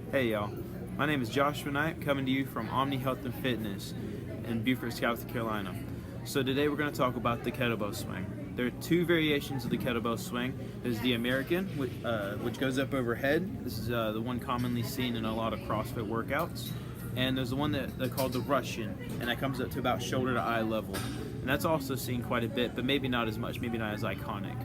Hey y'all, my name is Joshua Knight, coming to you from Omni Health and Fitness in Beaufort, South Carolina. So today we're going to talk about the kettlebell swing. There are two variations of the kettlebell swing. There's the American, which goes up overhead. This is the one commonly seen in a lot of CrossFit workouts. And there's the one that they call the Russian, and that comes up to about shoulder to eye level. And that's also seen quite a bit, but maybe not as much, maybe not as iconic.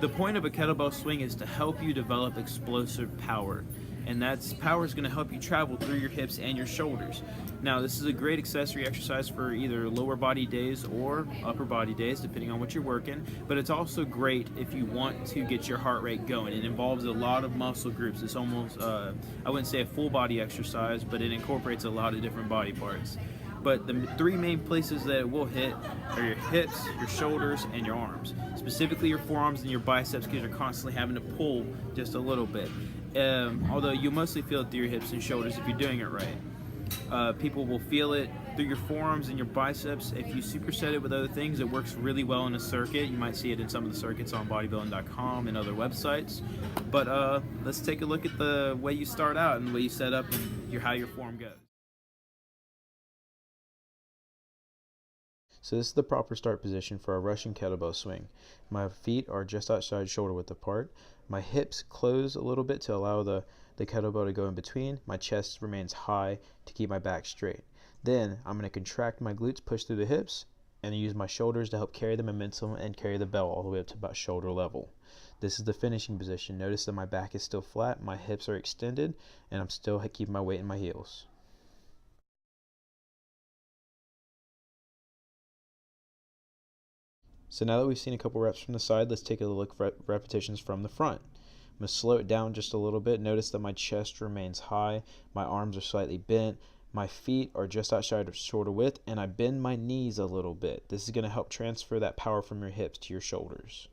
The point of a kettlebell swing is to help you develop explosive power, and that's power is going to help you travel through your hips and your shoulders. Now, this is a great accessory exercise for either lower body days or upper body days, depending on what you're working, but it's also great if you want to get your heart rate going. It involves a lot of muscle groups. It's almost, I wouldn't say a full body exercise, but it incorporates a lot of different body parts. But the three main places that it will hit are your hips, your shoulders, and your arms. Specifically your forearms and your biceps, because you're constantly having to pull just a little bit. Although you mostly feel it through your hips and shoulders if you're doing it right. People will feel it through your forearms and your biceps. If you superset it with other things, it works really well in a circuit. You might see it in some of the circuits on bodybuilding.com and other websites. But let's take a look at the way you start out and the way you set up and how your form goes. So this is the proper start position for a Russian kettlebell swing. My feet are just outside shoulder width apart. My hips close a little bit to allow the kettlebell to go in between. My chest remains high to keep my back straight. Then I'm going to contract my glutes, push through the hips, and use my shoulders to help carry the momentum and carry the bell all the way up to about shoulder level. This is the finishing position. Notice that my back is still flat, my hips are extended, and I'm still keeping my weight in my heels. So now that we've seen a couple reps from the side, let's take a look at repetitions from the front. I'm going to slow it down just a little bit. Notice that my chest remains high, my arms are slightly bent, my feet are just outside of shoulder width, and I bend my knees a little bit. This is going to help transfer that power from your hips to your shoulders.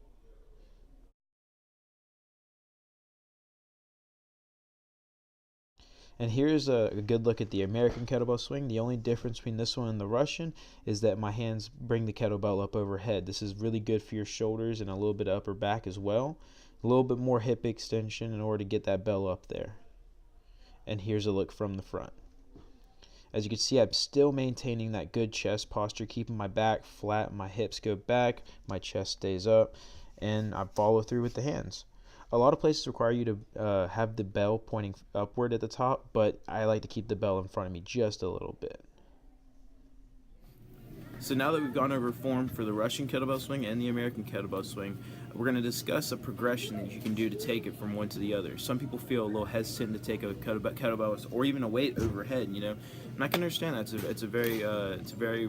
And here's a good look at the American kettlebell swing. The only difference between this one and the Russian is that my hands bring the kettlebell up overhead. This is really good for your shoulders and a little bit of upper back as well. A little bit more hip extension in order to get that bell up there. And here's a look from the front. As you can see, I'm still maintaining that good chest posture, keeping my back flat, my hips go back, my chest stays up, and I follow through with the hands. A lot of places require you to have the bell pointing upward at the top, but I like to keep the bell in front of me just a little bit. So now that we've gone over form for the Russian kettlebell swing and the American kettlebell swing, we're going to discuss a progression that you can do to take it from one to the other. Some people feel a little hesitant to take a kettlebell or even a weight overhead, and I can understand that. It's a very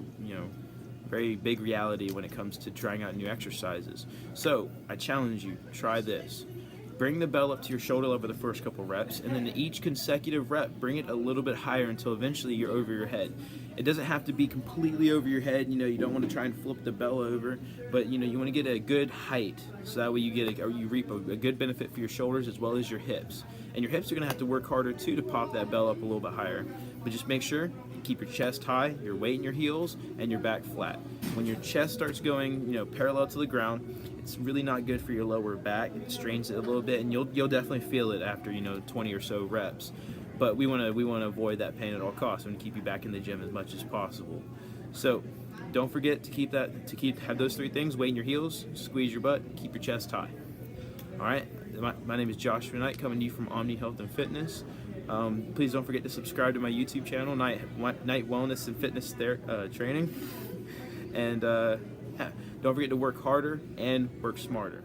very big reality when it comes to trying out new exercises. So I challenge you, try this. Bring the bell up to your shoulder level the first couple reps, and then each consecutive rep, bring it a little bit higher until eventually you're over your head. It doesn't have to be completely over your head. You don't want to try and flip the bell over, but you want to get a good height, so that way you reap a good benefit for your shoulders as well as your hips. And your hips are going to have to work harder too to pop that bell up a little bit higher. But just make sure you keep your chest high, your weight in your heels, and your back flat. When your chest starts going, parallel to the ground, it's really not good for your lower back. It strains it a little bit, and you'll definitely feel it after 20 or so reps. But we want to avoid that pain at all costs. We want to keep you back in the gym as much as possible. So don't forget to have those three things: weight in your heels, squeeze your butt, keep your chest high. All right. My name is Joshua Knight, coming to you from Omni Health and Fitness. Please don't forget to subscribe to my YouTube channel, Night Wellness and Fitness Training. And don't forget to work harder and work smarter.